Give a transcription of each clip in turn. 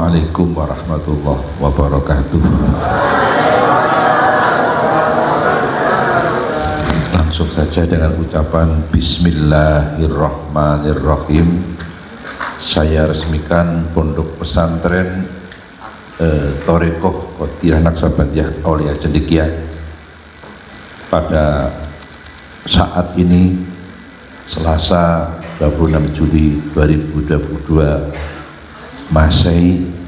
Assalamualaikum warahmatullahi wabarakatuh. Langsung saja dengan ucapan Bismillahirrahmanirrahim. Saya resmikan pondok pesantren Thoreqoh Qadhiyah Naksabandiyah Aulia Cendekia pada saat ini Selasa 26 Juli 2022 Masehi,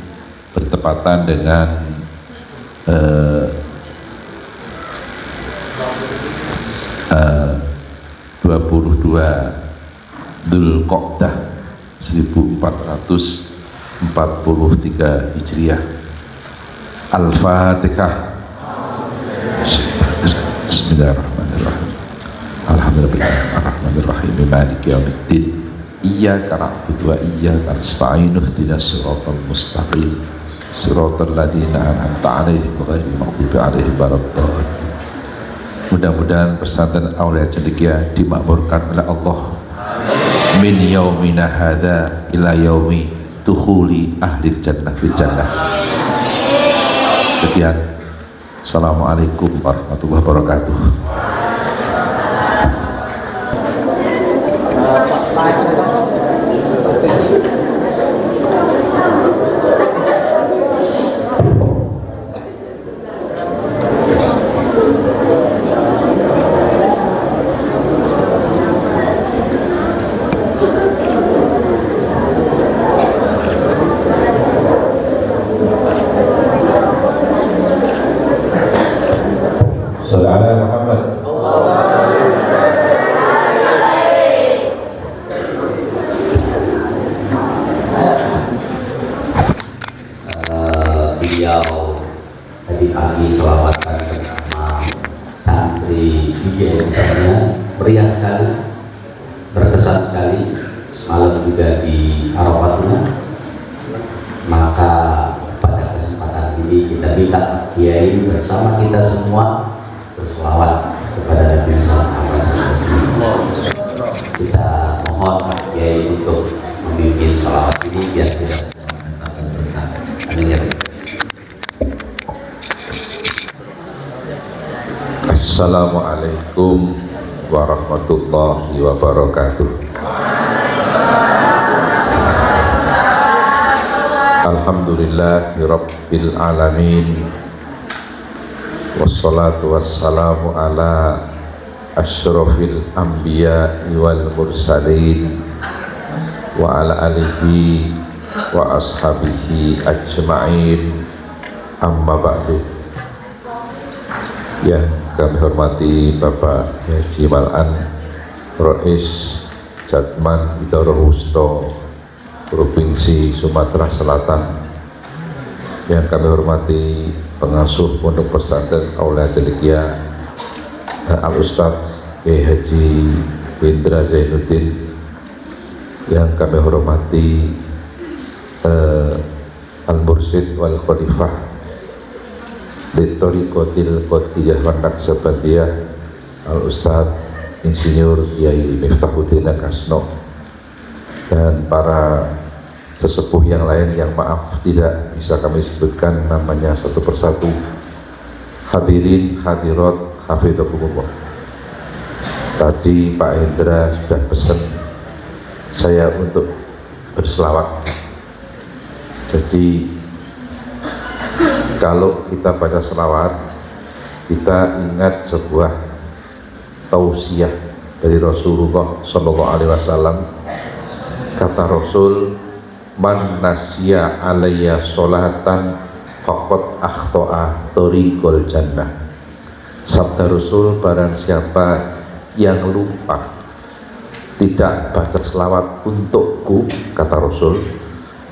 bertepatan dengan 22 Dzulqa'dah 1443 Hijriah. Al-Fatihah. Bismillahirrahmanirrahim. Alhamdulillahirrahmanirrahim. Maliki yaumiddin. Iyyaka na'budu wa iyyaka nasta'in. Ihdinas siratal mustaqim. Siratal ladzina an'amta 'alaihim ghairil maghdubi 'alaihim waladdallin. Mudah-mudahan pesantren Aulia Cendekia dimakmurkan oleh Allah. Min yaumina hadza ila yaumi dukhuli ahli jannah fil jannah. Sekian. Assalamualaikum warahmatullahi wabarakatuh. Tadi pagi selawatan bersama santri biasanya meriah sekali, berkesan sekali. Semalam juga di Arafah. Maka pada kesempatan ini kita minta Kiai bersama kita semua berselawat kepada Nabi Muhammad SAW. Kita mohon Kiai untuk memimpin selawat ini biar kita semua mendengar. Assalamualaikum warahmatullahi wabarakatuh. Alhamdulillahirabbil alamin. Wassalatu wassalamu ala asyrafil anbiya'i wal mursalin wa ala alihi wa ashabihi ajma'in. Amma ba'du. Yang kami hormati Bapak Haji Mal'an Rais Jatman Bidara Wusta Provinsi Sumatera Selatan, yang kami hormati pengasuh Pondok Pesantren Aulia Cendekia Al-Ustadz Kiai Haji Windra Zainuddin, yang kami hormati Al-Mursyid wal Khalifah Thoreqoh Qadhiyah Naksabandiyah Al-Ustadz Insinyur Kiai Miftahuddin Kasno, dan para sesepuh yang lain yang maaf tidak bisa kami sebutkan namanya satu persatu. Hadirin hadirat hafidhakumullah. Tadi Pak Hendra sudah pesan saya untuk berselawat. Jadi kalau kita baca selawat, kita ingat sebuah tausiah dari Rasulullah SAW. Kata Rasul, man nasya alayya sholatan faqad akhto'a thoriqal jannah. Sabda Rasul, barang siapa yang lupa tidak baca selawat untukku, kata Rasul,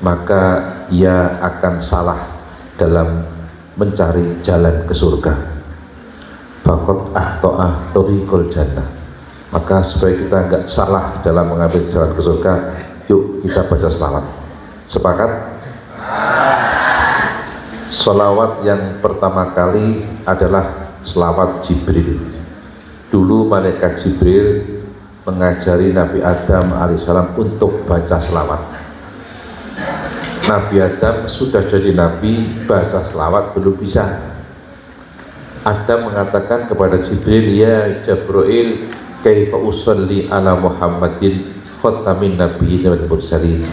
maka ia akan salah dalam mencari jalan ke surga. Faqad akhto'a thoriqal jannah. Maka supaya kita enggak salah dalam mengambil jalan ke surga, yuk kita baca selawat. Sepakat? Selawat yang pertama kali adalah selawat Jibril. Dulu malaikat Jibril mengajari Nabi Adam alaihissalam untuk baca selawat. Nabi Adam sudah jadi nabi, baca selawat belum bisa. Adam mengatakan kepada Jibril, ya Jibril, kaifa usalli ala Muhammadin khatamin nabiyyin wal mursalin.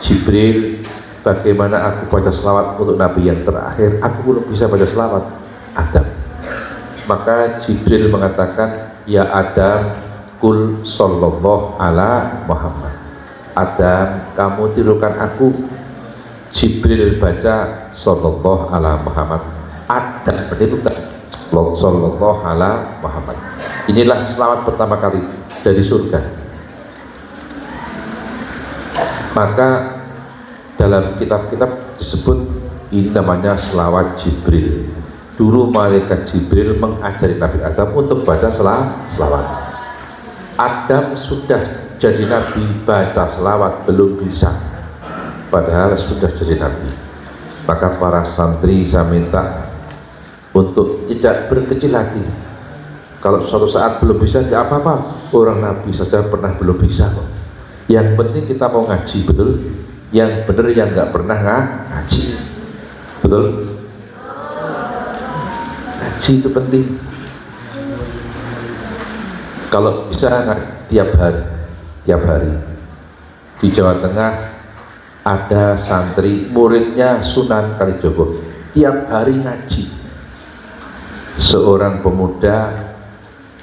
Jibril, bagaimana aku baca selawat untuk nabi yang terakhir? Aku belum bisa baca selawat. Adam. Maka Jibril mengatakan, ya Adam, kul sallallahu ala Muhammad. Adam, kamu tirukan aku. Jibril baca sallallahu ala Muhammad. Adam menirukan sallallahu ala Muhammad. Inilah selawat pertama kali dari surga. Maka dalam kitab-kitab disebut ini namanya selawat Jibril. Dulu malaikat Jibril mengajari Nabi Adam untuk baca selawat. Adam sudah jadi nabi, baca selawat belum bisa, padahal sudah jadi nabi. Maka para santri saya minta untuk tidak berkecil hati. Kalau suatu saat belum bisa, tidak apa-apa. Orang nabi saja pernah belum bisa kok. Yang penting kita mau ngaji, betul? Yang benar yang nggak pernah ngaji, betul? Ngaji itu penting. Kalau bisa tiap hari. Di Jawa Tengah ada santri muridnya Sunan Kalijogo, tiap hari ngaji. Seorang pemuda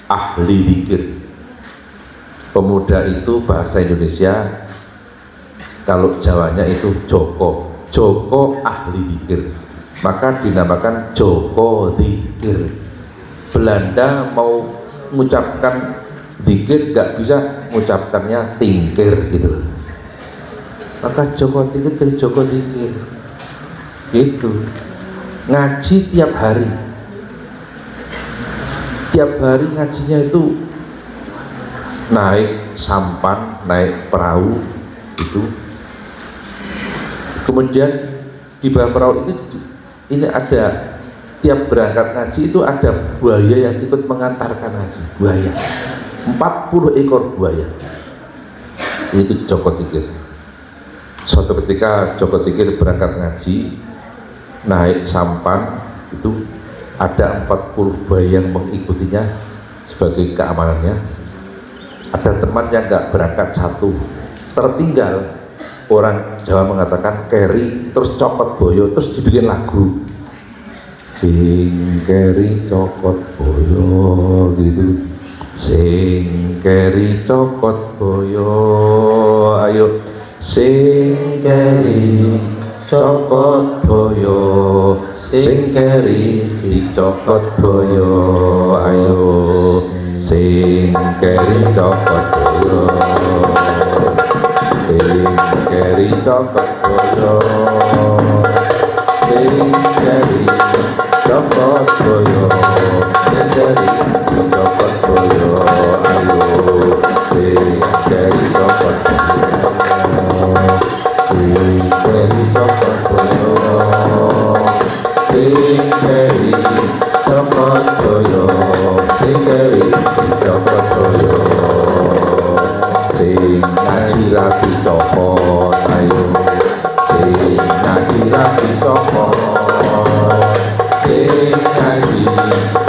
ahli zikir. Pemuda itu bahasa Indonesia, kalau Jawanya itu Joko ahli zikir, maka dinamakan Joko Zikir. Belanda mau mengucapkan zikir nggak bisa, mengucapkannya tingkir gitu, maka Joko Zikir dari Joko Zikir gitu. Ngaji tiap hari ngajinya itu naik sampan, naik perahu itu. Kemudian di bawah perahu ini ada, tiap berangkat ngaji itu ada buaya yang ikut mengantarkan ngaji. Buaya 40 ekor buaya. Itu Joko Zikir. Suatu ketika Joko Zikir berangkat ngaji, naik sampan itu ada 40 buaya yang mengikutinya sebagai keamanannya. Ada teman yang nggak berangkat satu, tertinggal. Orang Jawa mengatakan keri, terus copot boyo, terus dibikin lagu. Sing keri copot boyo gitu. Sing keri copot boyo, ayo. Sing keri copot boyo, sing keri dicopot boyo, ayo. Sing keri copot boyo, sing keri copot boyo, sing keri copot boyo, sing keri dicopot boyo, ayo. Sing keri copot boyo, sing keri copot boyo, sing keri copot boyo, sing keri copot boyo, sing ngaji rapi copot, ayo. Sing ngaji rapi copot, sing ngaji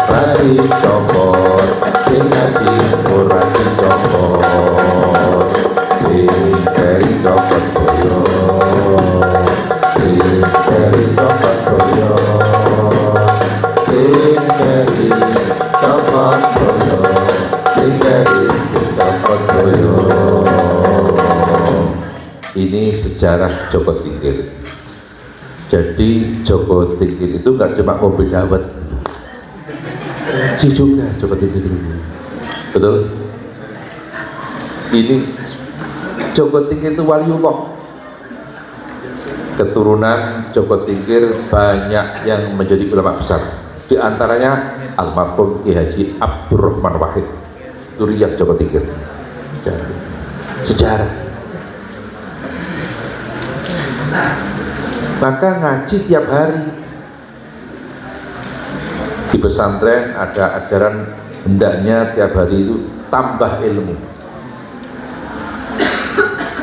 rapi copot, sing ngaji rapi copot, sing keri copot boyo, sing keri copot boyo, sing keri copot boyo, sing keri copot boyo. Ini sejarah Joko Zikir. Jadi Joko Zikir itu nggak cuma mobil dawet, si juga Joko Zikir itu, betul? Ini Joko Zikir itu waliullah. Keturunan Joko Zikir banyak yang menjadi ulama besar. Di antaranya almarhum Ki Haji Abdurrahman Wahid, Duriyah Joko Zikir. Sejarah. Maka ngaji tiap hari. Di pesantren ada ajaran hendaknya tiap hari itu tambah ilmu.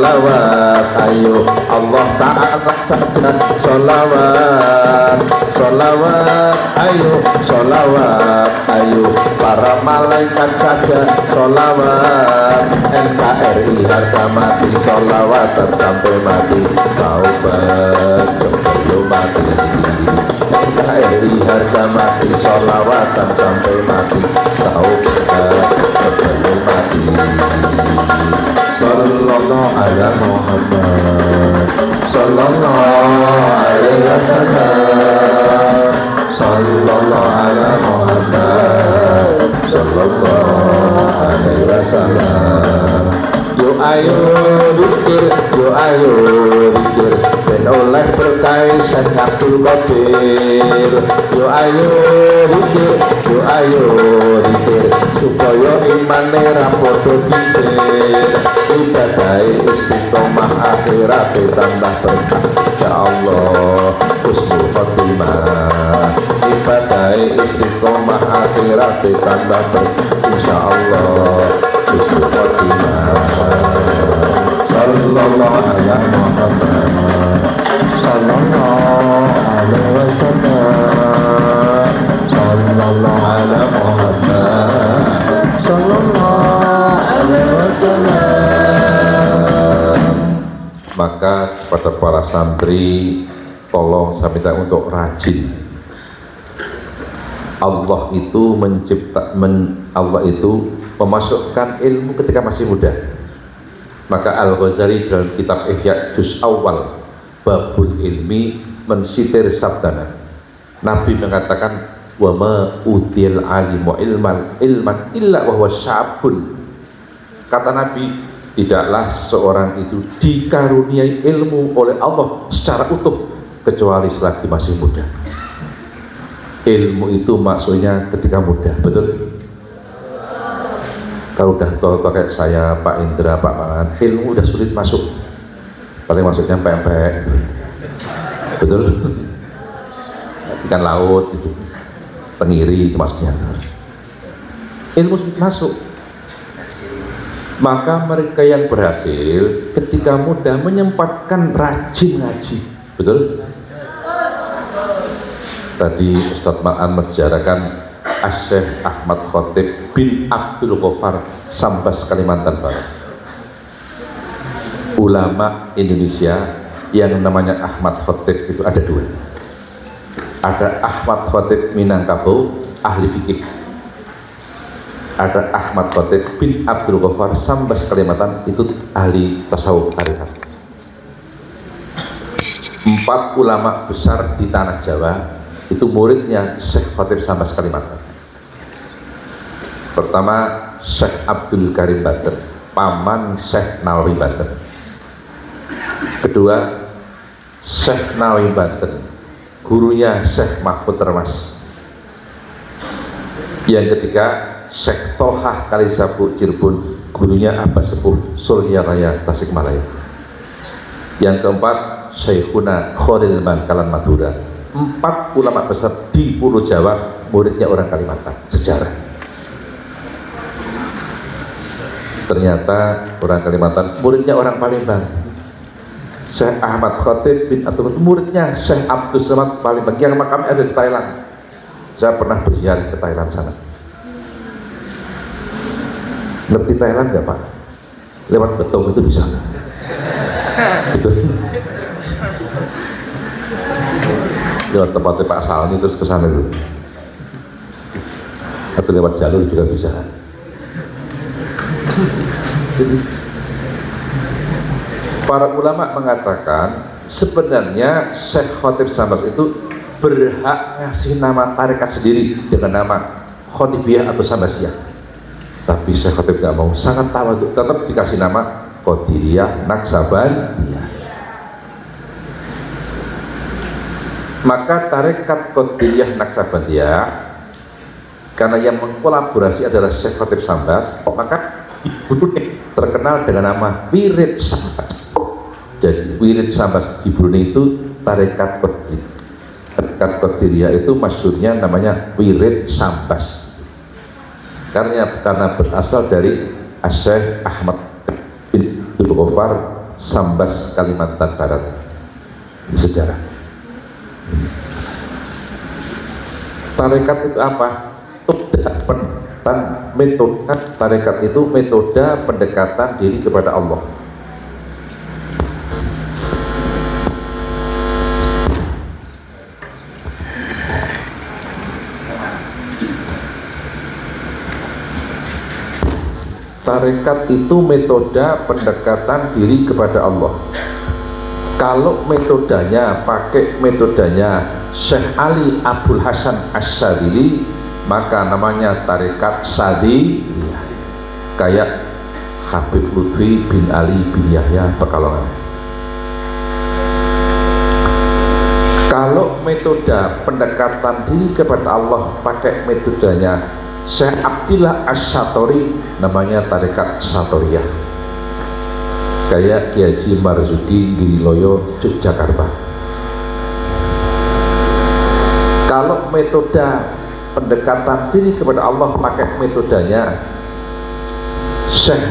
sholawat, ayo Allah Ta'ala saja sholawat, sholawat, ayo sholawat, ayo para malaikat saja sholawat, NKRI harga mati sholawatan sampai mati, taubat sebelum mati, NKRI harga mati sholawatan sampai mati, taubat sebelum mati. Sallallahu ala Muhammad, sallallahu alaihi wasallam, sallallahu ala Muhammad, sallallahu alaihi wasallam. Yo ayo zikir, yo ayo zikir, ben oleh berkah Syekh Abdul Qadir. Yo ayo zikir, yo ayo zikir, supaya imane ra padha dhisik, ibadah istiqomah akhirat tambah berkah. Ya Allah, husnul khotimah, ibadah istiqomah akhirat tambah berkah. Insyaallah husnul khotimah. Sallallahu alaihi Muhammad, sallallahu alaihi wasallam, sallallahu alaihi Muhammad, sallallahu alaihi wasallam. Maka kepada para santri, tolong saya minta untuk rajin. Allah itu Allah itu memasukkan ilmu ketika masih muda. Maka Al-Ghazali dalam kitab Ihya juz awal babul ilmi mensitir sabdana, Nabi mengatakan wa ma util alimu ilman illa wa huwa syabun. Kata Nabi, tidaklah seorang itu dikaruniai ilmu oleh Allah secara utuh kecuali selagi masih muda. Ilmu itu maksudnya ketika muda, betul? Kalau udah tua kayak saya, Pak Indra, Pak Manan, ilmu udah sulit masuk. Paling masuknya pempek, betul? Ikan laut, gitu. Tenggiri itu maksudnya. Ilmu sulit masuk. Maka mereka yang berhasil ketika muda menyempatkan rajin ngaji, betul? Tadi Ustadz Ma'an menjarakan Syekh Ahmad Khotib bin Abdul Ghaffar Sambas, Kalimantan Barat. Ulama Indonesia yang namanya Ahmad Khotib itu ada dua. Ada Ahmad Khotib Minangkabau, ahli fikih. Ada Ahmad Khotib bin Abdul Ghaffar Sambas, Kalimantan, itu ahli tasawuf tarikat. 4 ulama besar di tanah Jawa itu muridnya Syekh Khotib Sambas, Kalimantan. Pertama Syekh Abdul Karim Badr, paman Syekh Nawawi Badr. Kedua Syekh Nawawi Badr, gurunya Syekh Mahfud Termas. Yang ketiga Syekh Tohah Kalisapu Cirebon, gurunya Abah Sepuh Surya Raya Tasikmalaya. Yang keempat Syekhuna Khalil Bangkalan Madura. 4 ulama besar di Pulau Jawa, muridnya orang Kalimantan. Sejarah. Ternyata orang Kalimantan muridnya orang Palembang. Syekh Ahmad Khotib bin Abdul, muridnya Syekh Abdul Samad Palembang yang makamnya ada di Thailand. Saya pernah berziarah ke Thailand sana. Ngerti Thailand nggak Pak? Lewat Betong itu bisa. Gitu. Lewat tempatnya Pak Salmi terus ke sana dulu. Atau lewat jalur juga bisa. Para ulama mengatakan sebenarnya Syekh Khotib Sambas itu berhak ngasih nama tarekat sendiri dengan nama Khotibiyah atau Sambasiyah, tapi Syekh Khotib nggak mau, sangat tawadhu, tetap dikasih nama Qadiriyah Naksabandiyah. Maka tarekat Qadiriyah Naksabandiyah karena yang mengkolaborasi adalah Syekh Khotib Sambas, maka terkenal dengan nama Wirid Sambas. Jadi Wirid Sambas di Brunei itu tarekat Qadiriyah. Tarekat Qadiriyah itu maksudnya namanya Wirid Sambas. Karena berasal dari Syekh Ahmad bin Abdul Ghaffar Sambas, Kalimantan Barat. Sejarah. Tarekat itu apa? Metode tarekat itu metode pendekatan diri kepada Allah. Tarekat itu metode pendekatan diri kepada Allah. Kalau metodenya pakai metodenya Syekh Ali Abdul Hasan Asyadili, maka namanya tarekat Sadiliyah. Kayak Habib Lutfi bin Ali bin Yahya Pekalongan. Kalau metode pendekatan diri kepada Allah pakai metodenya Syekh Abdillah Asy-Syatori, namanya tarekat Syatoriyah. Kayak Kiai Haji Marzuki Giriloyo Yogyakarta. Kalau metode pendekatan diri kepada Allah pakai metodenya Syekh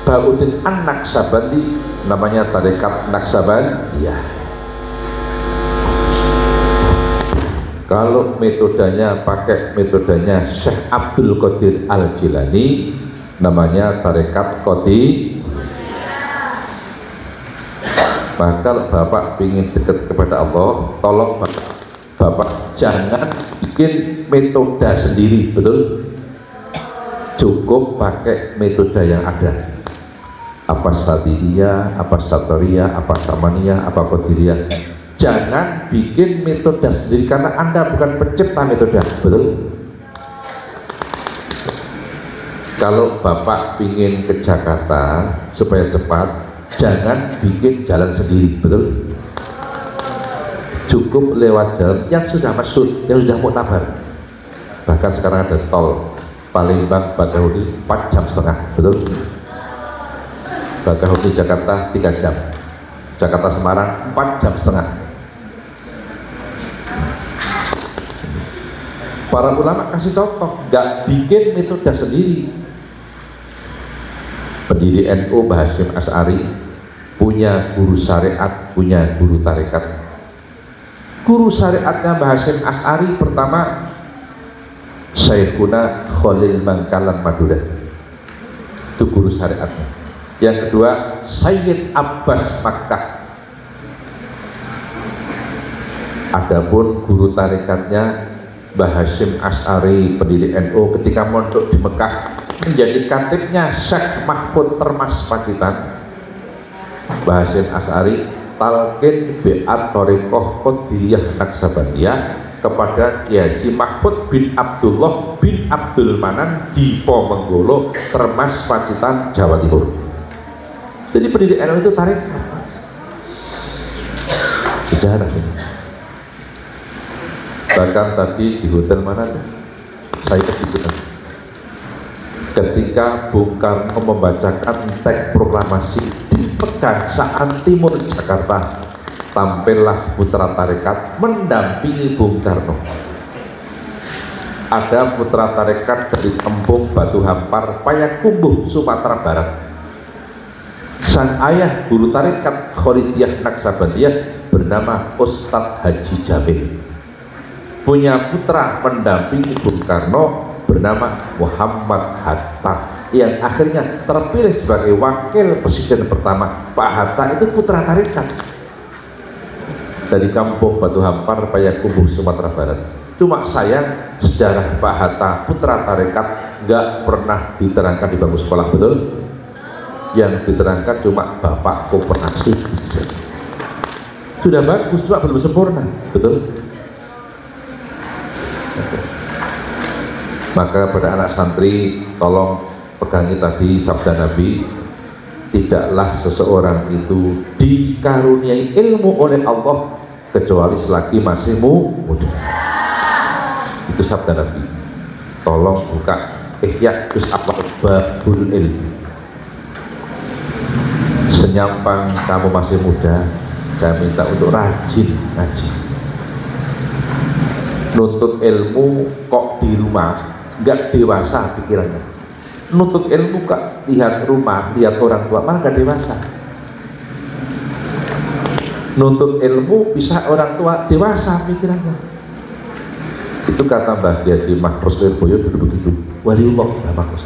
Bauddin An-Naksabandi, namanya tarekat Naksabandiyah. Kalau metodenya pakai metodenya Syekh Abdul Qadir Al-Jilani, namanya tarekat Qadiriyah. Maka Bapak ingin dekat kepada Allah, tolong Bapak jangan bikin metode sendiri, betul? Cukup pakai metode yang ada. Apa Sadiliyah, apa Syatoriyah, apa Samaniyah, apa Qadiriyah. Jangan bikin metode sendiri karena Anda bukan pencipta metode, betul? Kalau Bapak ingin ke Jakarta supaya cepat, jangan bikin jalan sendiri, betul? Cukup lewat jalan yang sudah masyhur, yang sudah muktabar. Bahkan sekarang ada tol Palembang Bakahuni 4 jam setengah, betul? Bakahuni Jakarta 3 jam, Jakarta Semarang 4 jam setengah. Para ulama kasih contoh, nggak bikin metode sendiri. Pendiri NU Mbah Hasyim Asy'ari punya guru syariat, punya guru tarekat. Guru syariatnya Mbah Hasyim Asy'ari pertama Syekhuna Khalil Bangkalan Madura, itu guru syariatnya. Yang kedua Sayyid Abbas Makkah. Adapun guru tarekatnya Mbah Hasyim Asy'ari pendiri NU ketika mondok di Mekah menjadi katibnya Syekh Mahfud Termas Pacitan. Mbah Hasyim Asy'ari talqin bi'at thariqah Qadiriyah Naksabandiyah kepada Kiai Haji Mahfud bin Abdullah bin Abdul Manan di Ponorogo, Termas Pacitan, Jawa Timur. Jadi pendiri NU itu tarekat. Sejarah ini. Bahkan tadi di hotel mana saya kepikiran ketika Bung Karno membacakan teks proklamasi di Pegangsaan Timur Jakarta, tampillah putra tarekat mendampingi Bung Karno. Ada putra tarekat dari Empung Batu Hampar Payakumbuh Sumatera Barat. Sang ayah guru tarekat Khalidiyah Naksabandiyah bernama Ustadz Haji Jamil. Punya putra pendamping Bung Karno bernama Muhammad Hatta, yang akhirnya terpilih sebagai wakil presiden pertama. Pak Hatta itu putra tarekat dari kampung Batu Hampar Payakumbuh Sumatera Barat. Cuma sayang sejarah Pak Hatta putra tarekat nggak pernah diterangkan di bangku sekolah, betul? Yang diterangkan cuma Bapak Koperasi. Sudah bagus, cuma belum sempurna, betul? Maka pada anak santri tolong pegangi tadi sabda Nabi, tidaklah seseorang itu dikaruniai ilmu oleh Allah kecuali selagi masih muda. Itu sabda Nabi. Tolong buka Ihya Juz Babul Ilmi. Senyampang kamu masih muda, saya minta untuk rajin ngaji. Nuntut ilmu kok di rumah, nggak dewasa pikirannya. Nuntut ilmu kok lihat rumah, lihat orang tua, malah nggak dewasa. Nuntut ilmu bisa orang tua dewasa pikirannya. Itu kata Mbah Kiai Mahfuz Lirboyo dulu begitu. Waliullah Mbah Mahfuz.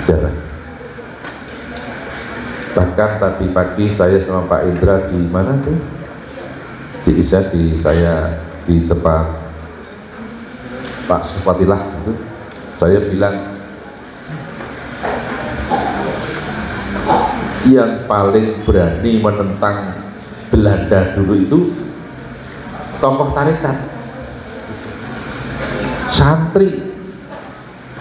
Sejarah. Bahkan tadi pagi saya sama Pak Indra di mana tuh? Di saya di tempat Pak Supatilah itu. Saya bilang yang paling berani menentang Belanda dulu itu tokoh tarekat, santri.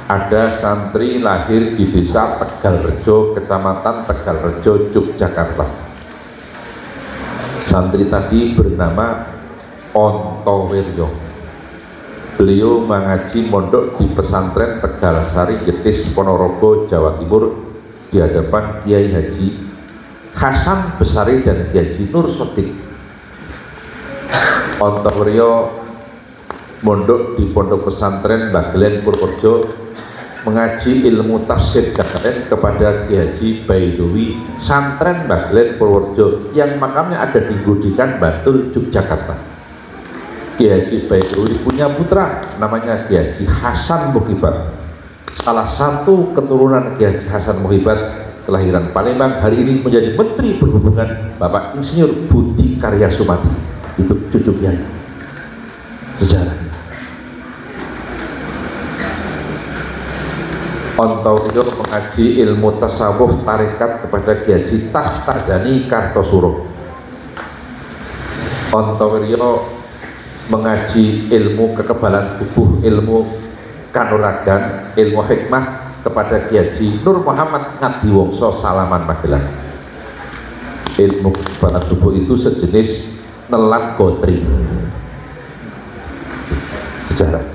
Ada santri lahir di desa Tegalrejo, kecamatan Tegalrejo, Yogyakarta. Santri tadi bernama Ontowiryo. Beliau mengaji mondok di pesantren Tegalsari, Jetis, Ponorogo, Jawa Timur, di hadapan Kiai Haji Hasan Besari dan Kiai Haji Nur Sodik. Ontowiryo mondok di pondok pesantren Mbah Glen Purworejo, mengaji ilmu tafsir Jalain kepada Kiai Haji Baidowi, santren Mbah Glen Purworejo yang makamnya ada di Gudikan, Bantul, Yogyakarta. Kiai Haji Baidowi punya putra namanya Kiai Haji Hasan Muhibat. Salah satu keturunan Kiai Haji Hasan Muhibat kelahiran Palembang, hari ini menjadi Menteri Perhubungan, Bapak Insinyur Budi Karya Sumadi. Itu cucu Kiai. Sejarah. Ontowiryo mengaji ilmu tasawuf tarekat kepada Kiai Haji Tahtazani Kartosuro. Ontowiryo mengaji ilmu kekebalan tubuh, ilmu kanuragan, ilmu hikmah kepada Kiai Haji Nur Muhammad Ngadiwongso Salaman Magelang. Ilmu kekebalan tubuh itu sejenis nelan gotri. Sejarah.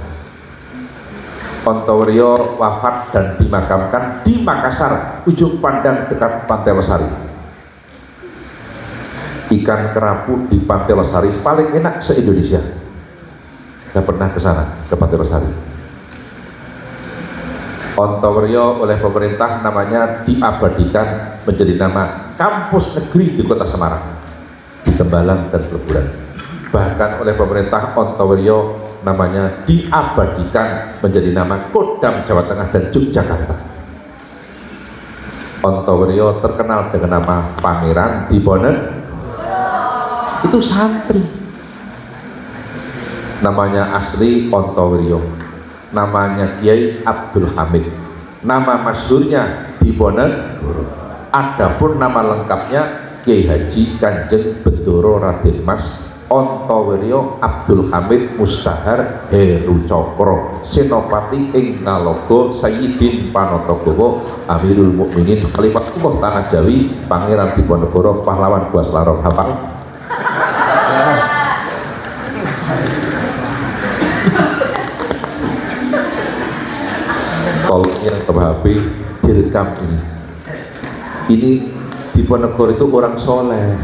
Ontowiryo wafat dan dimakamkan di Makassar, ujung pandang dekat Pantai Losari. Ikan kerapu di Pantai Losari paling enak se-Indonesia. Saya pernah ke sana, ke Pantai Losari. Ontowiryo oleh pemerintah namanya diabadikan menjadi nama kampus negeri di Kota Semarang, di Tembalang dan Peleburan. Bahkan oleh pemerintah Ontowiryo namanya diabadikan menjadi nama Kodam Jawa Tengah dan Yogyakarta. Ontowiryo terkenal dengan nama Pangeran Diponegoro. Itu santri. Namanya asli Ontowiryo, namanya Kiai Abdul Hamid, nama masyhurnya Diponegoro. Adapun nama lengkapnya Kiai Haji Kanjeng Bendoro Raden Mas Ontowiryo Abdul Hamid Mustahar Heru Cokro, Senopati ing Ngalogo Sayyidin Panotogowo Amirul Mukminin Khalifatullah Tanah Jawi Pangeran Diponegoro Pahlawan Buas Larong. Hafal? Kalau yang ke HP direkam ini Diponegoro itu orang soleh.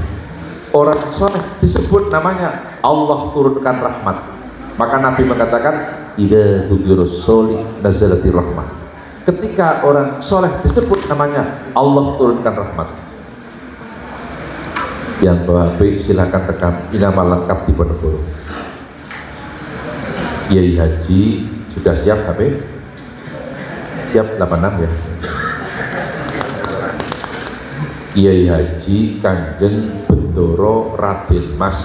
Orang soleh disebut namanya Allah turunkan rahmat. Maka Nabi mengatakan idza dzukira sholih nazalatir rahmah. Ketika orang soleh disebut namanya Allah turunkan rahmat. Yang bawa HP silakan tekan nama lengkap Diponegoro. Kiai Haji sudah siap HP? Siap 86 ya. Kiai Haji Kanjeng Bendoro Raden Mas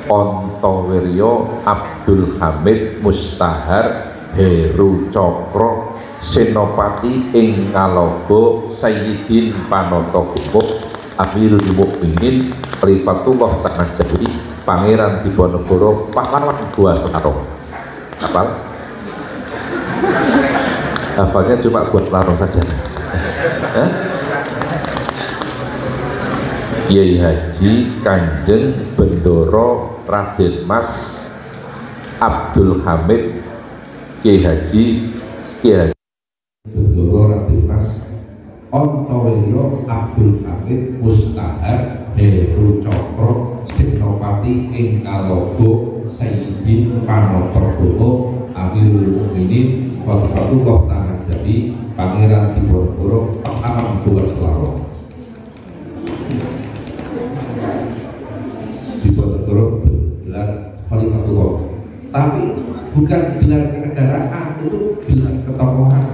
Ontowiryo Abdul Hamid Mustahar Heru Cokro, Senopati ing Ngalogo Sayyidin Panotogowo Amirul Mukminin Khalifatullah Tanah Jawi Pangeran Diponegoro Pahlawan Buas Larong. Hafal? Hafalnya cuma buat larong saja. Kiai Haji Kanjeng Bendoro Raden Mas Abdul Hamid Kiai Haji Bendoro Raden Mas Ontowiryo Abdul Hamid Mustahar Heru Cokro, Senopati ing Ngalogo Sayyidin Panotogowo Amirul Mukminin Khalifatullah Tanah Jawi Pangeran Diponegoro Pahlawan Buas Larong. Rasulullah. Tapi itu bukan gelar kenegaraan, itu gelar ketokohan,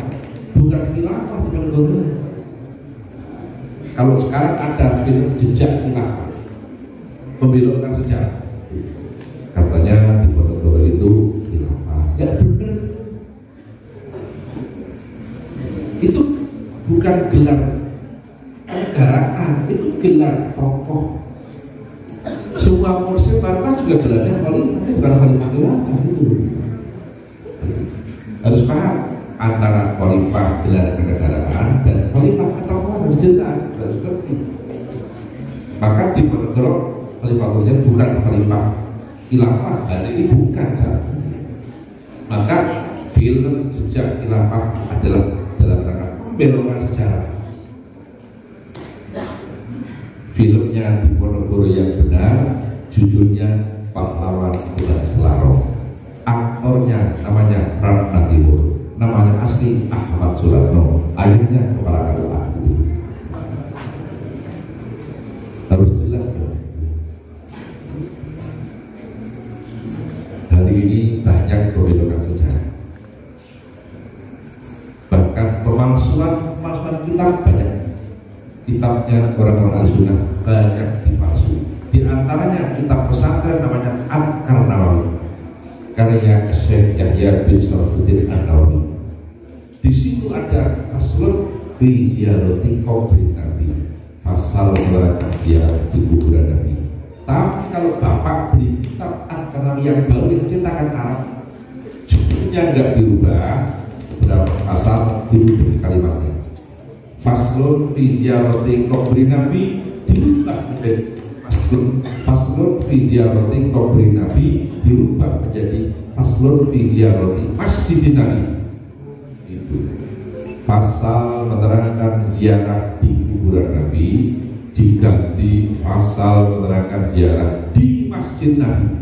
bukan khilafah di negara. Kalau sekarang ada film jejak khilafah, membelokkan sejarah, katanya di Ponorogo itu khilafah, nggak benar. Itu bukan gelar kenegaraan, itu gelar tokoh. Semua mursyid kan juga gelarnya khalifah, bukan khalifah khilafah gitu. Harus paham antara khalifah gelar kenegaraan dan khalifah ketokohan, harus jelas, harus ngerti. Maka di Ponorogo khalifatnya bukan khalifah khilafah, ini bukan kan. Maka film jejak khilafah adalah dalam rangka membelokkan sejarah. Filmnya di Ponorogo yang benar, judulnya Pahlawan Kuda Selarong. Aktornya namanya Ratna Timur, namanya asli Ahmad Suratno, ayahnya kepala KUA. Harus jelas dong. Hari ini banyak pembelokan sejarah, bahkan pemalsuan kitab banyak. Kitabnya orang-orang Al-Sunnah banyak dipalsu. Di antaranya kitab pesantren namanya Al-Karnawawi, karya Syekh Yahya bin Sarafuddin An-Nawawi. Di situ ada faslun fi ziyarati qabrin Nabi, pasal melarang ziarah di kuburan Nabi. Tapi kalau Bapak beli kitab Al-Karnawawi yang baru yang cetakan Arab, judulnya enggak dirubah, beberapa pasal dirubah kalimatnya. Faslun fi ziyarati qabrin Nabi dirubah menjadi faslun fi ziyarati qabrin Nabi dirubah menjadi faslun fi ziyarati masjidin Nabi. Itu pasal menerangkan ziarah di kuburan Nabi diganti pasal menerangkan ziarah di masjid Nabi,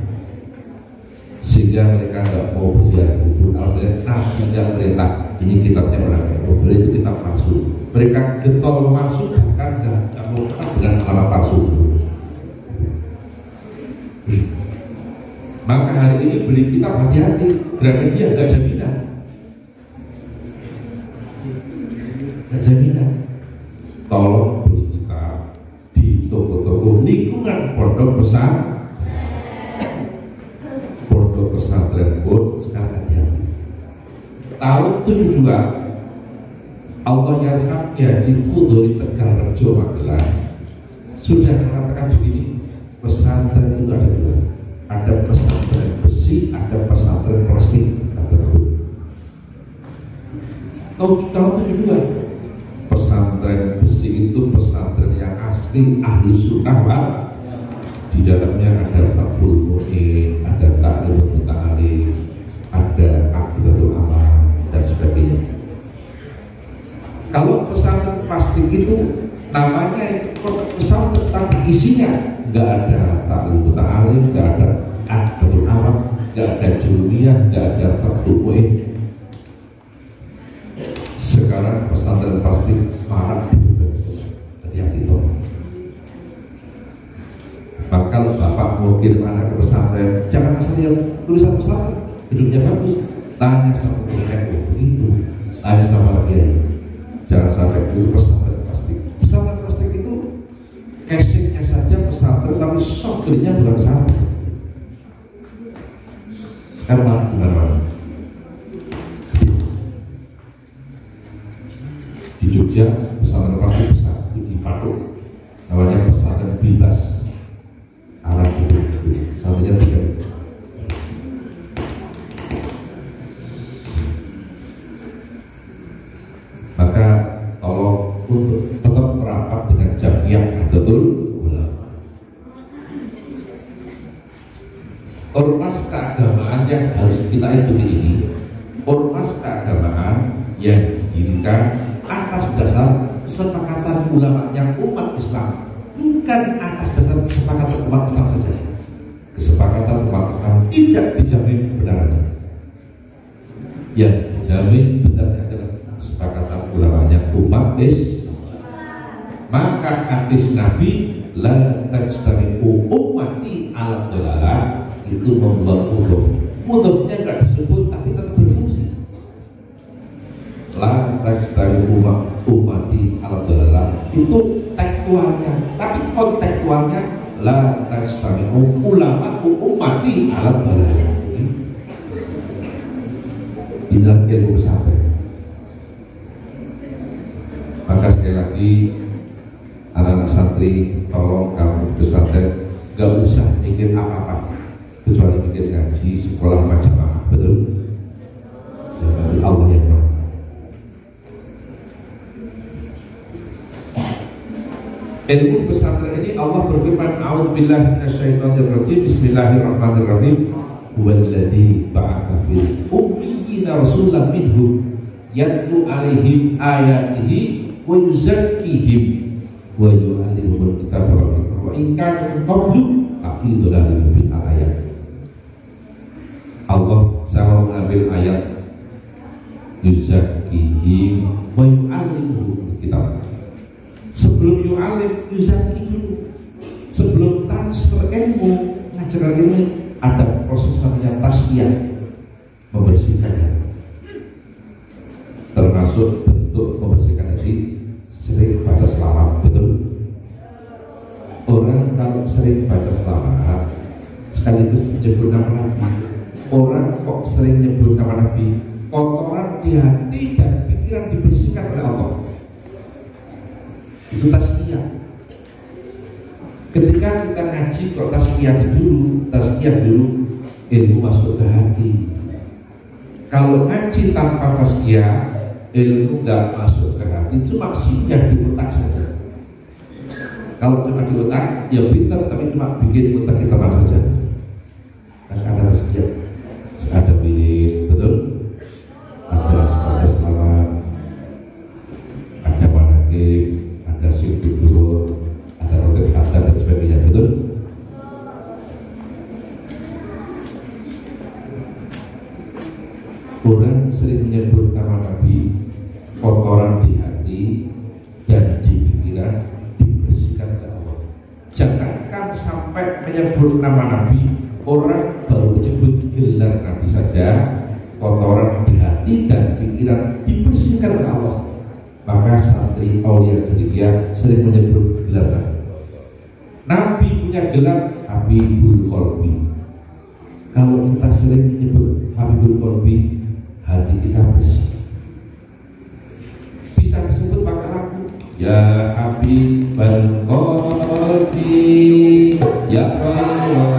sehingga mereka nggak mau berziarah kubur. Alasannya Nabi nggak perintah. Ini kitabnya orang Ponorogo, itu kitab palsu. Mereka getol masuk, bahkan nggak mau tetap dengan nama palsu. Maka hari ini beli kitab hati-hati, Gramedia nggak jaminan, nggak jaminan. Tolong beli kitab di toko-toko lingkungan pondok pesantren pun sekarang hati-hati. Tahun 72 Allah Yarham Haji Fudholi Tegalrejo Magelang sudah mengatakan begini, pesantren itu ada dua, ada pesantren besi, ada pesantren plastik. Tahun 72 pesantren besi itu pesantren yang asli ahli sunnah wal, di dalamnya ada Fathul Mu'in, ada Ta'limul Muta'alim, ada Aqidatul Amal dan sebagainya. Kalau pesantren plastik itu namanya pesantren, tapi isinya nggak ada Ta'limul Muta'alim, nggak ada Aqidatul Amal, nggak ada Jurumiyah, nggak ada Fathul Mu'in. Sekarang pesantren plastik marak di berbagai kota. Hati-hati toh. Maka kalau Bapak mau kirim anak ke pesantren, jangan asal lihat tulisan pesantren, hidupnya bagus. Tanya sama kiai begitu, tanya sama kiai. Jangan sampai itu pesantren plastik. Pesantren plastik itu casingnya saja pesantren, tapi softwarenya bukan pesantren. Sekarang malah gimana-mana. Di Jogja pesantren plastik besar itu di Patok, namanya pesantren bebas Arab itu, samanya tidak. Maka tolong untuk tetap merapat dengan jamiah betul. Ormas keagamaan yang harus kita ikuti ini, ormas keagamaan yang didirikan atas dasar kesepakatan ulama yang umat Islam, bukan atas dasar kesepakatan umat Islam saja. Kesepakatan umat Islam tidak dijamin kebenarannya. Yang dijamin benarnya adalah kesepakatan ulamanya umat Islam. Maka hadis Nabi, la tajtami'u ummati ala dhalalah, itu membuat mudhofnya nggak disebut tapi tetap berfungsi. La tajtari umati ala dalalah itu tekstualnya, tapi kontekstualnya la tajtari ulama umati ala dalalah. Inilah ilmu pesantren. Maka sekali lagi anak-anak santri, tolong kamu pesantren gak usah mikir apa-apa kecuali mikir ngaji, sekolah macam-macam, betul? Dari Allah yang tahu. Ilmu pesantren ini Allah berfirman, A'udzubillahi minasyaitonirrajim, Bismillahirrahmanirrahim. Huwallazi ba'atha fil ummiyina rasulan minhum yatlu 'alaihim ayatihi wa yuzakkihim wa yu'allimuhumul kitaba wal hikmah wa in kanu min qablu lafi dhalalin mubin. Ayat Allah sama mengambil ayat yuzakkihim wa yu'allimuhumul kitab. Sebelum yu'allim, yuzakki dulu. Sebelum transfer ilmu, ngajar ilmu, ada proses namanya tasqiyah, membersihkan. Termasuk bentuk membersihkan hati, sering baca selawat, betul? Orang kalau sering baca selawat sekaligus menyebut nama Nabi. Orang kok sering menyebut nama Nabi, kotoran di hati dan pikiran dibersihkan oleh Allah. Itu tasqiyah. Ketika kita ngaji kok tasqiyah dulu ilmu masuk ke hati. Kalau ngaji tanpa tasqiyah, ilmu nggak masuk ke hati, cuma singgah di otak saja. Kalau cuma di otak, ya pintar, tapi cuma bikin otak kita mana saja. Dan ada tasqiyah, ada wirid, betul? Ada baca selawat, ada manaqib, ada sifat dulu, ada roket hatta dan sebagainya, betul? Orang sering menyebut nama Nabi, kotoran di hati dan di pikiran dibersihkan oleh Allah. Jangankan sampai menyebut nama Nabi, orang baru menyebut gelar Nabi saja, kotoran di hati dan pikiran dibersihkan oleh Allah. Maka santri Aulia Cendekia sering menyebut gelar Nabi. Nabi punya gelar Habibul Qalbi. Kalau kita sering menyebut Habibul Qalbi, hati kita bersih. Bisa disebut pakai lagu. Ya Habibul Qalbi, ya Qalbi.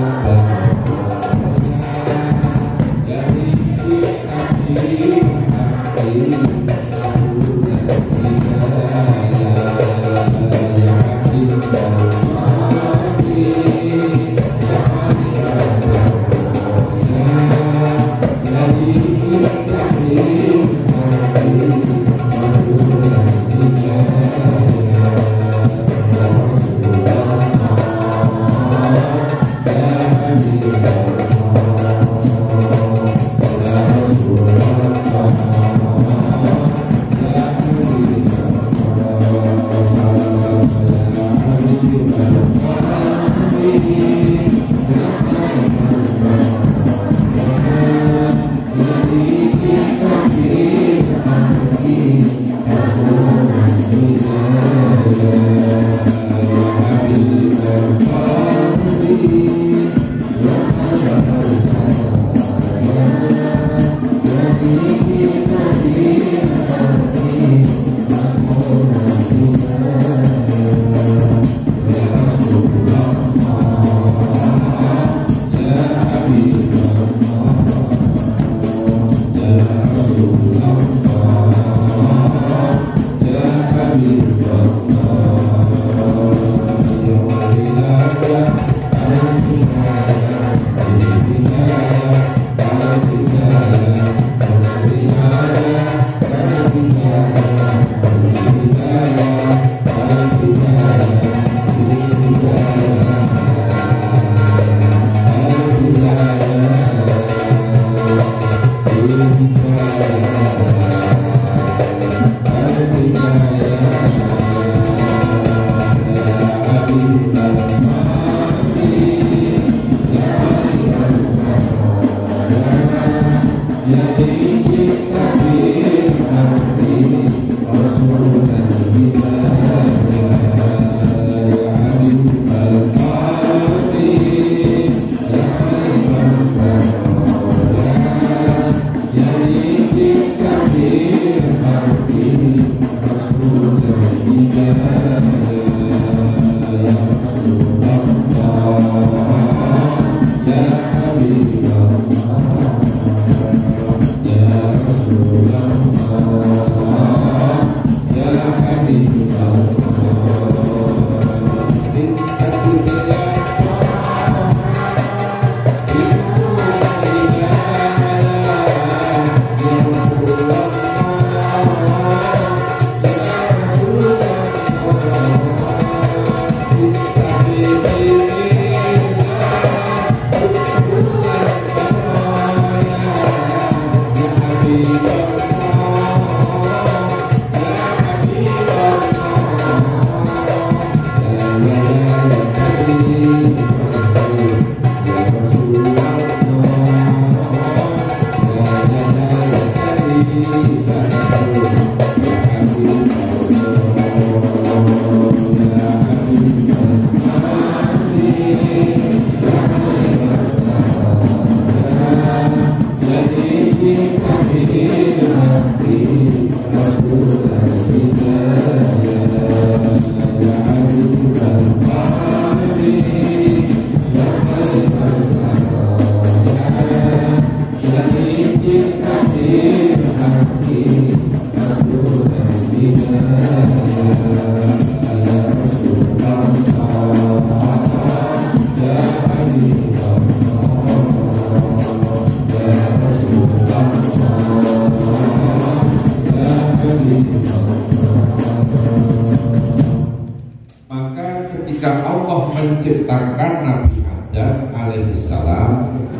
menciptakan Nabi Adam alaihissalam,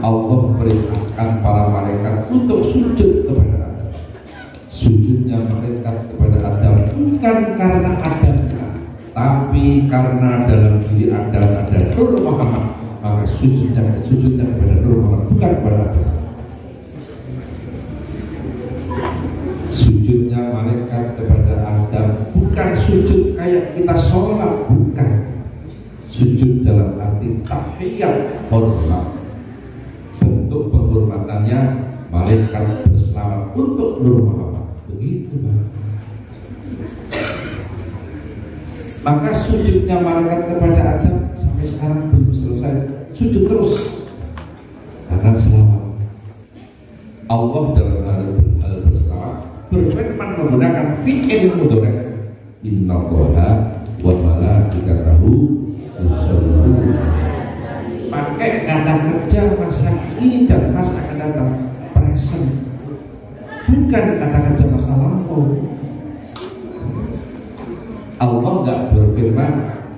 Allah perintahkan para malaikat untuk sujud kepada Adam. Sujudnya malaikat kepada Adam bukan karena Adamnya, tapi karena dalam diri Adam ada Nur Muhammad, maka sujudnya kepada Nur Muhammad, bukan kepada Adam. Sujudnya malaikat kepada Adam bukan sujud kayak kita sholat, bukan. Sujud dalam arti tahiyat, hormat. Bentuk penghormatannya malaikat berselawat untuk Nur Muhammad. Begitu, Pak. Maka sujudnya malaikat kepada Adam sampai sekarang belum selesai. Sujud terus karena selawat. Allah dalam hal berselawat berfirman menggunakan fi'il mudhari'. Innallaha wa malaikatahu pakai kata kerja masa ini dan masa akan datang, present, bukan kata kerja masa lampau. Allah nggak berfirman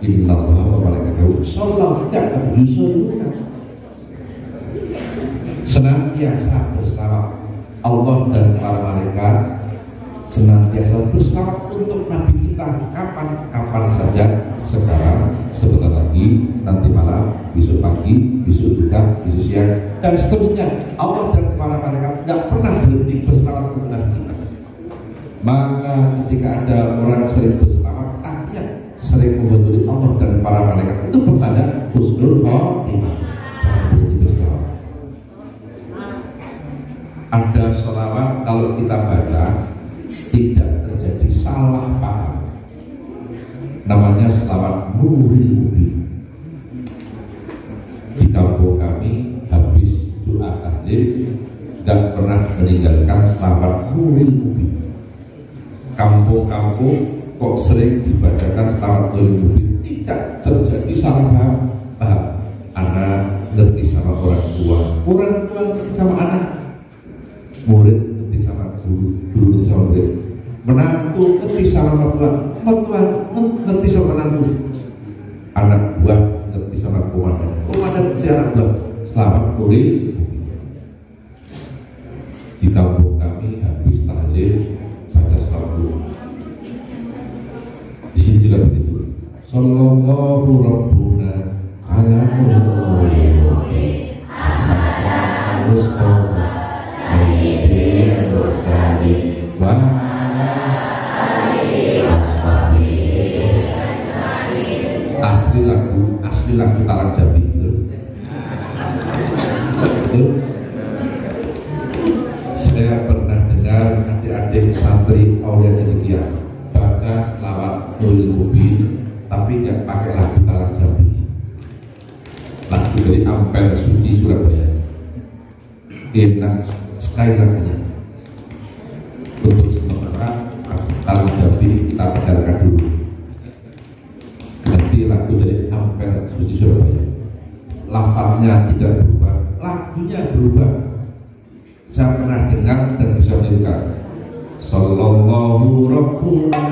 innallaha wa malaikatahu shollallahu alaihi wasallam, senantiasa berselawat. Allah dan para malaikat senantiasa berselawat untuk Nabi kita kapan saja, sekarang, sebentar lagi, nanti malam, besok pagi, besok juga, besok siang, dan seterusnya. Allah dan para malaikat tidak pernah berhenti berselawat untuk Nabi kita. Maka ketika ada orang sering berselawat, artinya sering membantu Allah dan para malaikat, itu bertanda husnul khotimah. Jangan berhenti berselawat. Ada selawat kalau kita baca tidak terjadi salah paham, namanya selawat Nuril Mubin. Di kampung kami habis doa tahlil dan pernah meninggalkan selawat Nuril Mubin. Kampung-kampung kok sering dibacakan selawat Nuril Mubin, tidak terjadi salah paham. Anak ngerti sama orang tua ngerti sama anak, murid ngerti sama guru ngerti sama murid, menantu ngerti sama mertua ngerti sama menantu, anak buah ngerti sama komandan ngerti anak buah. Selamat Nuril. Di kampung kami habis tahlil baca selawat dulu. Di sini juga begitu. Sallallahu rabbuna ala Muhammad Mustafa Sayyidil Mursalin wa asli lagu Talang Jambi, betul? Betul? Saya pernah dengar adik-adik santri Aulia Cendekia baca selawat Nurul Mubin tapi nggak pakai lagu Talang Jambi, lagu dari Ampel Suci Surabaya. Enak sekali lagunya. Untuk sementara Talang Jambi kita tinggalkan dulu, ganti lagu dari Ampel Suci Surabaya. Lafaznya tidak berubah, lagunya berubah. Saya pernah dengar dan bisa menirukan. Sallallahu Rabbuna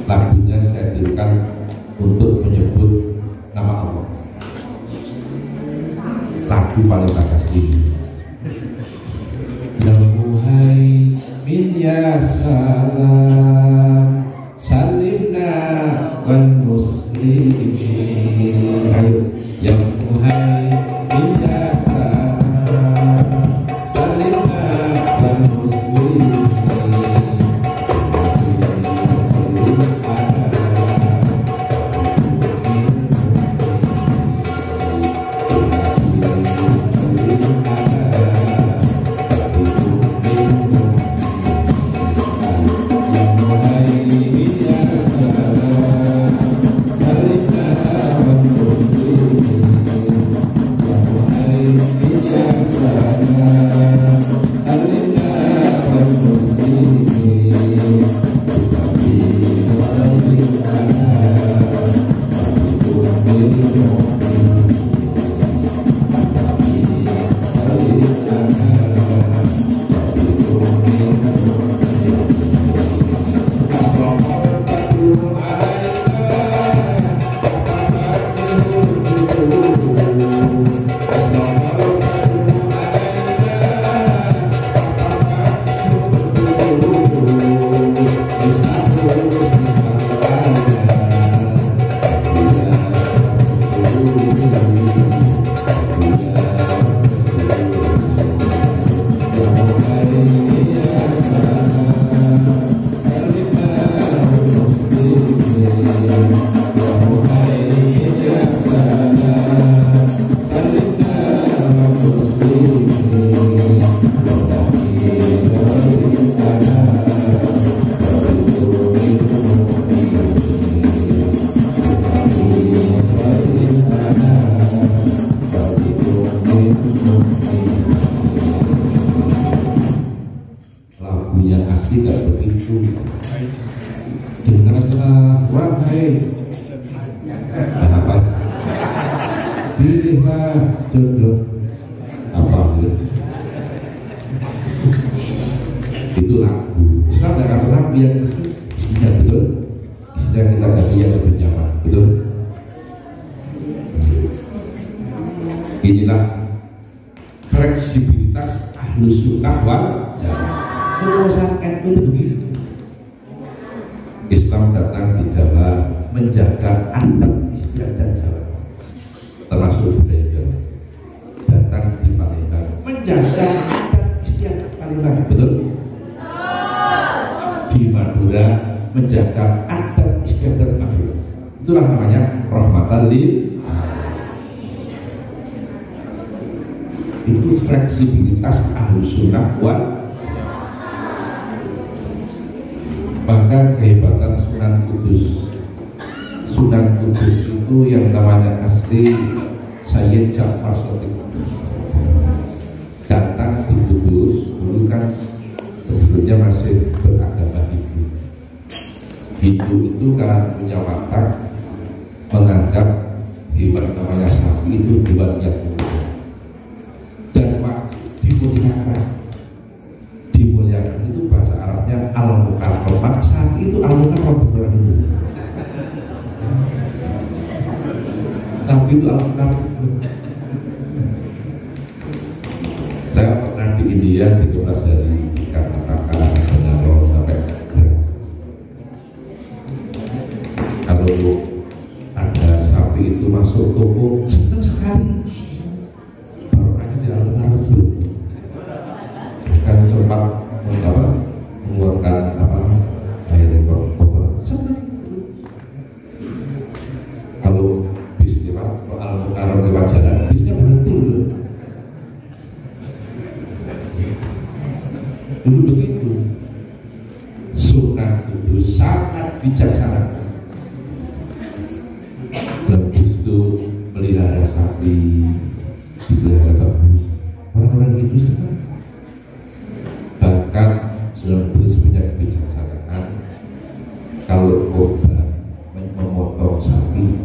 lagunya saya tirukan untuk menyebut nama Allah. Lagu paling bagus ini. Ya Muhaimin ya salam, salimna wal muslimin. Ayo, ya Muhaimin ya salam, salimna wal muslimin. Dengarlah wahai apa? Pilihlah jodoh apa gitu. Itu lagu. Islam nggak akan lagu yang isinya betul. Isinya kita ganti yang lebih nyaman, betul. Inilah fleksibilitas ahlus sunnah wal jamaah. Urusan NU itu begitu. Islam datang di Jawa menjaga adat istiadat Jawa, termasuk budaya Jawa. Datang di Palembang menjaga adat istiadat Palembang, betul? Di Madura menjaga adat istiadat Madura. Itulah namanya rahmatan lil alamin. Itu fleksibilitas ahlus sunnah wal. Bahkan kehebatan Sunan Kudus. Sunan Kudus itu yang namanya asli Sayyid Ja'far Shadiq. Datang di Kudus, dulu kan sebelumnya masih beragama Hindu. Hindu itu kan punya watak menganggap hewan namanya sapi itu hewan yang mulia dan wajib dimuliakan. Dimuliakan itu bahasa Arabnya al-mukarram. Sapi itu al-mukarram orang Hindu. Sapi itu al-mukarram. Saya pernah di India 13 hari dikatakan dengan roh sampai gerak. Kalau ada sapi itu masuk toko, senang sekali. Baru aja di alun-alun kan sempat mengeluarkan air kotor. Senang. Kalau bis lewat, kalau al-mukarram lewat jalan, bisnya berhenti dulu. Dulu begitu. Sunan Kudus sangat bijaksana. Lebih itu melihara sapi, dipelihara bagus. Orang-orang itu senang. Bahkan Sunan Kudus punya kebijaksanaan. Kalau korban memotong sapi,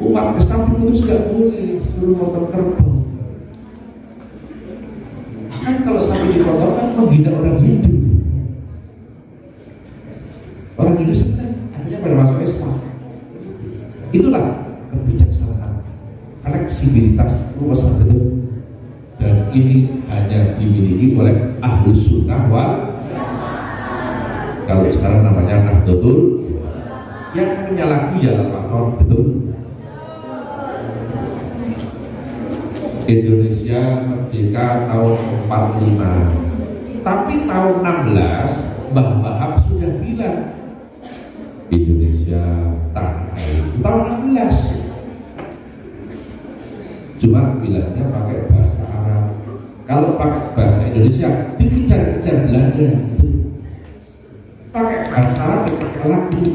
umat Islam itu tidak boleh suruh motong kerbau. Kan kalau sapi dipotong kan menghina orang Hindu. Orang Hindu senang, akhirnya pada masuk Islam. Itulah kebijaksanaan, fleksibilitas luasan betul. Dan ini hanya dimiliki oleh ahlus sunnah wal jamaah. Kalau sekarang namanya Nahdlatul, yang menyalahi jalan makhluk, betul. Indonesia merdeka tahun 45, tapi tahun 16 Mbah Wahab sudah bilang Indonesia tanah air. Tahun 16 cuma bilangnya pakai bahasa Arab. Kalau pakai bahasa Indonesia dikejar-kejar Belanda. Pakai bahasa Arab pakai lagu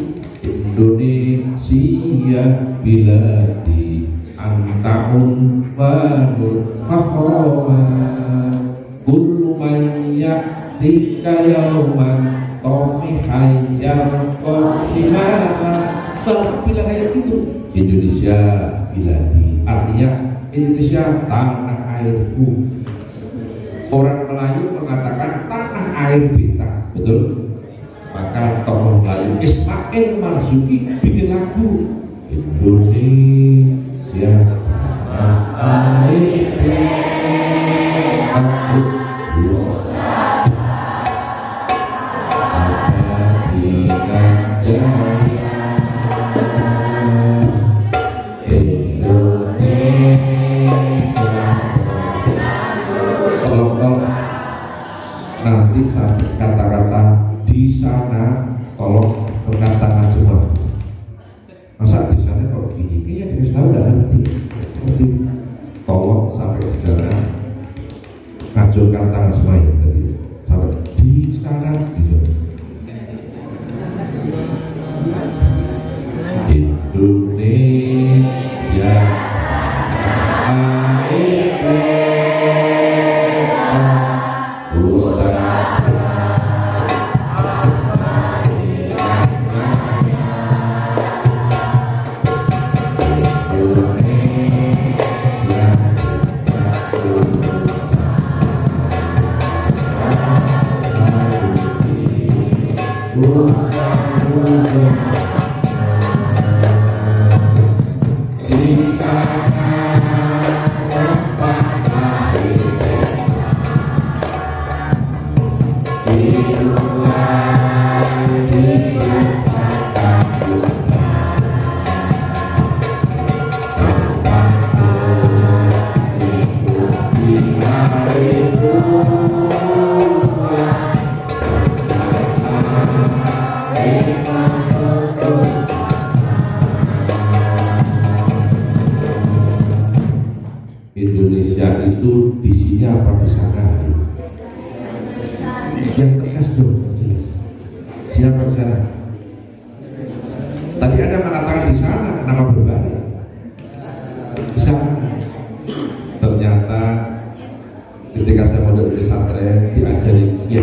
Indonesia biladi antaun wanul fakhoma kullu man ya'tika yawman tomi hayyam qimama. Bilang kayak gitu. Indonesia biladi, artinya Indonesia tanah airku. Orang Melayu mengatakan tanah air beta, betul? Maka tokoh Melayu Ismail Marzuki bikin lagu Indonesia tanah air beta abadi jaya. Nanti kata-kata di sana tolong angkat tangan semua. Masa di sana kok gini? Kayaknya dikasih tahu nggak ngerti. Nanti tolong sampai di sana ngajurkan tangan semua ya. Tadi sampai di sana gitu. ketika saya mondok di pesantren diajari aja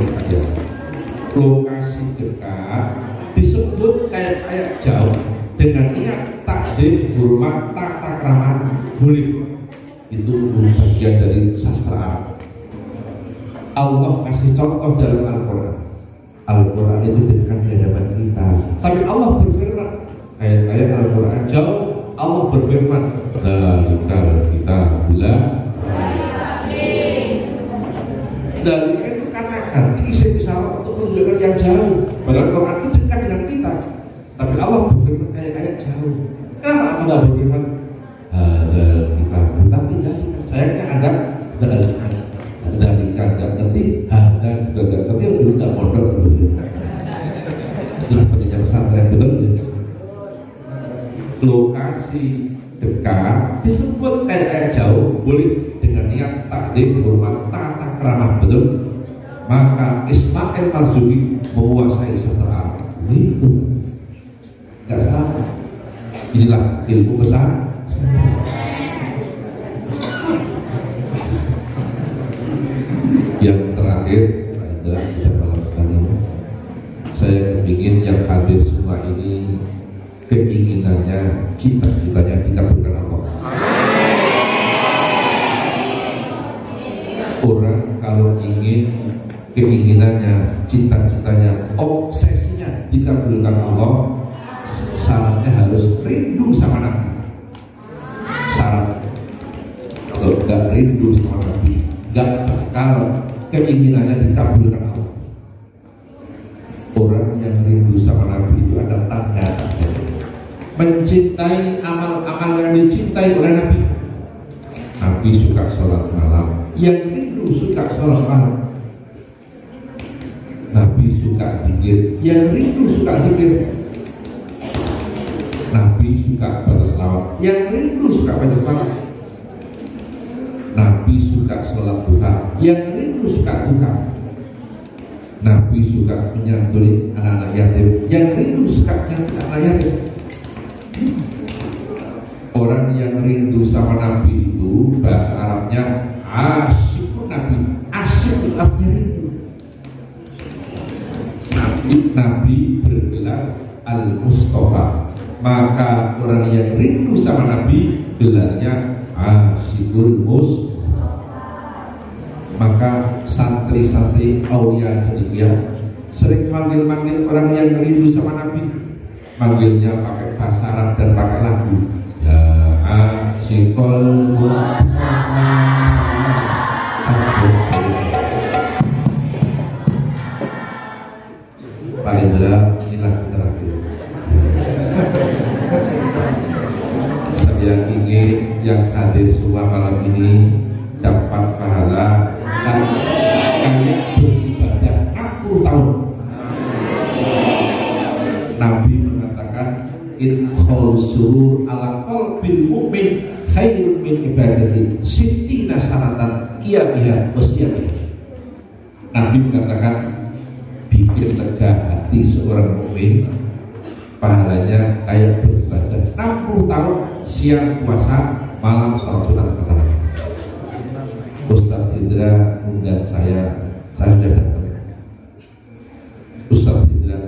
lokasi dekat disebut kayak jauh dengan niat takdim, hormat, tata krama boleh. Itu bagian dari sastra Allah kasih contoh dalam Al-Quran. Al-Quran itu dekat di hadapan kita, tapi Allah berfirman kayak Al-Quran jauh. Allah berfirman kita bila dari itu katakan diisi pesawat untuk menunjukkan yang jauh. Padahal Quran itu dekat dengan kita, tapi Allah berfirman kayak jauh. Kenapa Allah tidak berfirman kita bukan tidak? Sayangnya ada dari nggak ngerti, ada juga nggak ngerti, dulu nggak mondok dulu. Itulah pentingnya pesantren, betul? Lokasi dekat disebut kayak jauh boleh dengan niat takdim, hormat, tata krama, betul? Maka Ismail Marzuki menguasai sastra Arab. Itu nggak salah. Inilah ilmu besar. Yang terakhir adalah pada malam sekali, saya ingin yang hadir semua ini keinginannya, cita-citanya dikabulkan Allah. Orang kalau ingin keinginannya, cita-citanya, obsesinya dikabulkan Allah, syaratnya harus rindu sama Nabi. Syarat kalau nggak rindu sama Nabi, nggak bakal keinginannya dikabulkan Allah. Orang yang rindu sama Nabi itu ada tanda mencintai amal-amal yang dicintai oleh Nabi. Nabi suka sholat malam, yang rindu suka sholat malam. Nabi suka zikir, yang rindu suka zikir. Nabi suka baca selawat, yang rindu suka baca selawat. Nabi suka sholat duha, yang rindu suka duha. Nabi suka menyantuni anak-anak yatim, yang rindu suka menyantuni anak yatim. Orang yang rindu sama Nabi itu bahasa Arabnya asyikun Nabi. Asyik itu artinya rindu. Nabi bergelar Al-Mustafa. Maka orang yang rindu sama Nabi gelarnya asyikul Mustafa. Maka santri-santri aulia cendekia sering manggil-manggil orang yang rindu sama Nabi. Manggilnya pakai bahasa Arab dan pakai lagu. Ya asyikul Mustafa. Pak Indra, inilah terakhir. Saya ingin yang hadir semua malam ini dapat pahala kayak beribadah 60 tahun. Nabi mengatakan idkhul surur ala qalbil mu'min khairun min ibadati sittina sanatan qiyamiha wasiyamiha. Nabi mengatakan bikin lega hati seorang mukmin pahalanya kayak beribadah 60 tahun siang puasa malam salat sunat petang. Ustaz Indra undang saya sudah datang. Ustaz Indra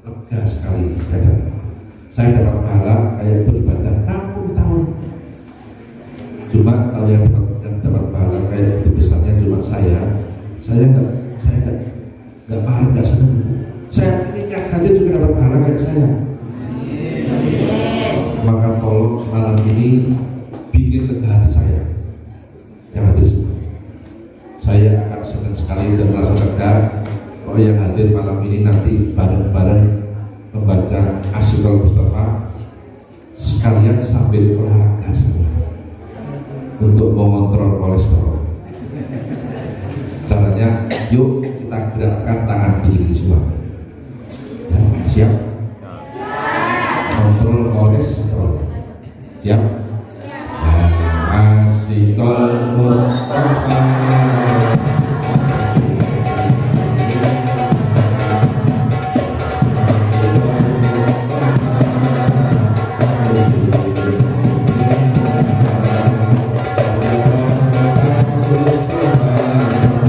lega sekali saya dapat pahala kayak beribadah 60 tahun. Cuma kalau yang dapat pahala kayak itu besarnya cuma saya nggak paham, nggak senang. Saya ingin hadir juga dapat pahala kayak saya. Maka tolong malam ini bikin lega hati saya yang hadir semua. Saya akan senang sekali dan merasa lega kalau yang hadir malam ini nanti bareng-bareng membaca Asyikul Mustafa sekalian sambil olahraga semua untuk mengontrol kolesterol. Caranya, yuk kita gerakkan tangan kiri semua. Ya, siap? Kontrol kolesterol. Siap? Asyikul Mustafa. Mustafa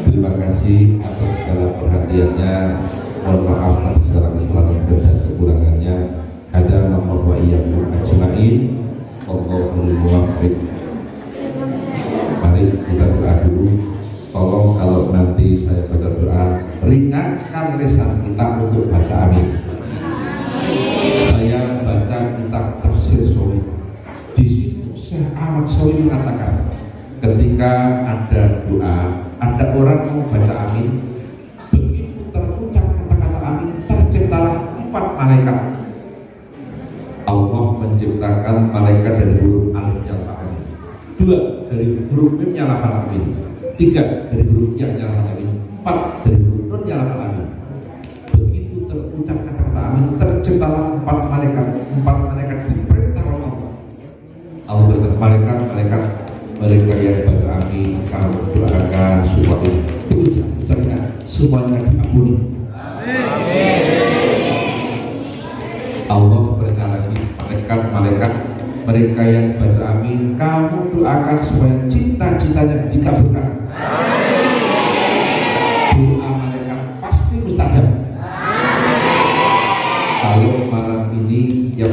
Terima kasih atas segala perhatiannya. Mohon maaf atas segala kesalahan dan kekurangannya. Ada nama wa iyyakum ajmain. Allahumma muwaffiq. Mari kita doa dulu. Tolong kalau nanti saya baca doa, ringankan lisan kita untuk baca amin. Saya baca kitab Tafsir Shawi. Di situ Syekh Ahmad Shawi mengatakan, ketika ada doa, ada orang mau baca amin, begitu terucap kata-kata amin, terciptalah 4 malaikat. Allah menciptakan malaikat dari huruf alif yang amin, 2 dari huruf mim yang lafal amin, 3 dari huruf ya yang lafal amin, 4 dari huruf nun yang lafal amin. Begitu terucap kata-kata amin, terciptalah 4 malaikat. 4 malaikat diperintah Allah. Allah berkata, malaikat mereka yang baca amin, kamu doakan supaya ucapnya semuanya diampuni. Allah berkata lagi, malaikat mereka yang baca amin, kamu doakan supaya cita-citanya dikabulkan. Doa malaikat pasti mustajab. Kalau malam ini yang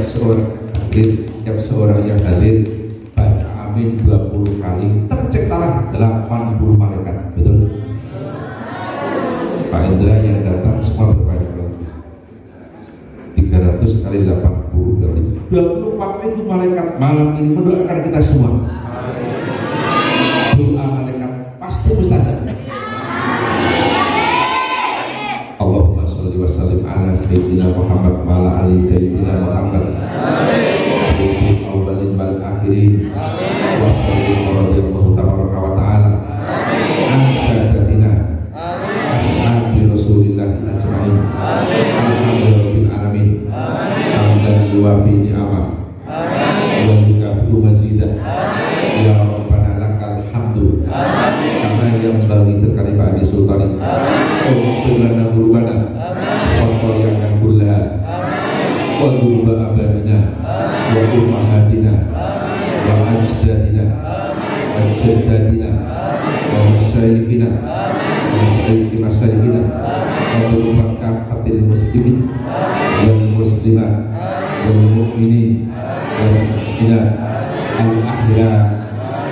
seorang yang hadir baca amin 20 kali, terciptalah 80 malaikat. Betul? Pak Indra yang datang semua berbanyak lagi. 300 kali 80 kali 24.000 malaikat malam ini mendoakan kita semua. Doa malaikat pasti mustajab. Allahumma sholli wa sallim ala sayyidina Muhammad wa ala ali sayyidina Muhammad. Sayyidil awwalin wal akhirin. Wa sallallahu tabaraka wa ta'ala. Amin. Ashabi Rasulillah ajma'in. Alhamdulillahil alamin. Hamdan yuwafi ni'amah. Wa yukafi'u mazidah. Ya Rabbana lakal hamdu. Kama yanbaghi sekali ba'di sultani. Allahumma lana dzunubana wa qaryana kullaha. Wa dzunuba abadina wa ummahatina wa ajdadina wa jaddadina wa masyayikhina wa masyaikhi masyayikhina wa dzunuba kafatil muslimin wal muslimat wal mu'minin wal mu'minat al-ahya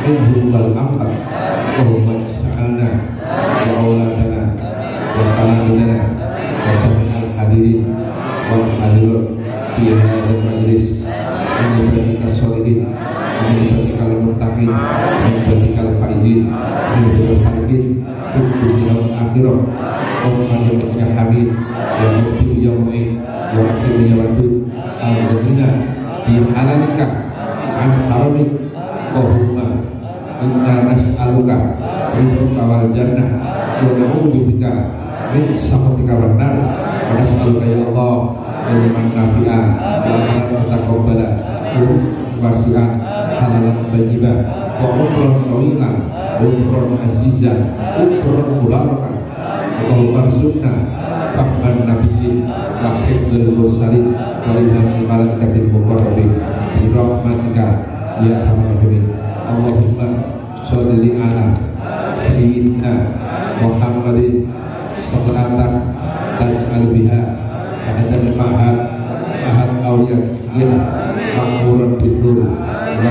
minhum wal amwat Allahumma ij'alna wa auladana wa talamidana wa jami'al hadirin wal hadirat fi hadzal majlis min ibadika sholihin min ibadika al-muttaqin min ibadika al-faizin min ibadika al-faizin fid dunya wal akhirah Allahumma ya hamid ya mu'min ya mu'in ya rahim ya wadud al-ghina bi halalika an haramik Allahumma inna nas'aluka ridhoka wal jannah wa na'udzubika min sakhatika wan nar wa nas'aluka ya Allah ilman nafi'an wa amalan mutaqabbala wasi'an halalan thayyiban wa umran tawilan umran azizan umran mubarakan Allahumma arzuqna fahman nabiyyin wa hifdzal mursalin wa ilhamil malaikatil muqarrabin bi rahmatika ya arhamar rahimin Allahumma sholli ala sayyidina Muhammadin sallallahu taj'al biha ahadal mahad ahad awliya ya ma'muran bidur wa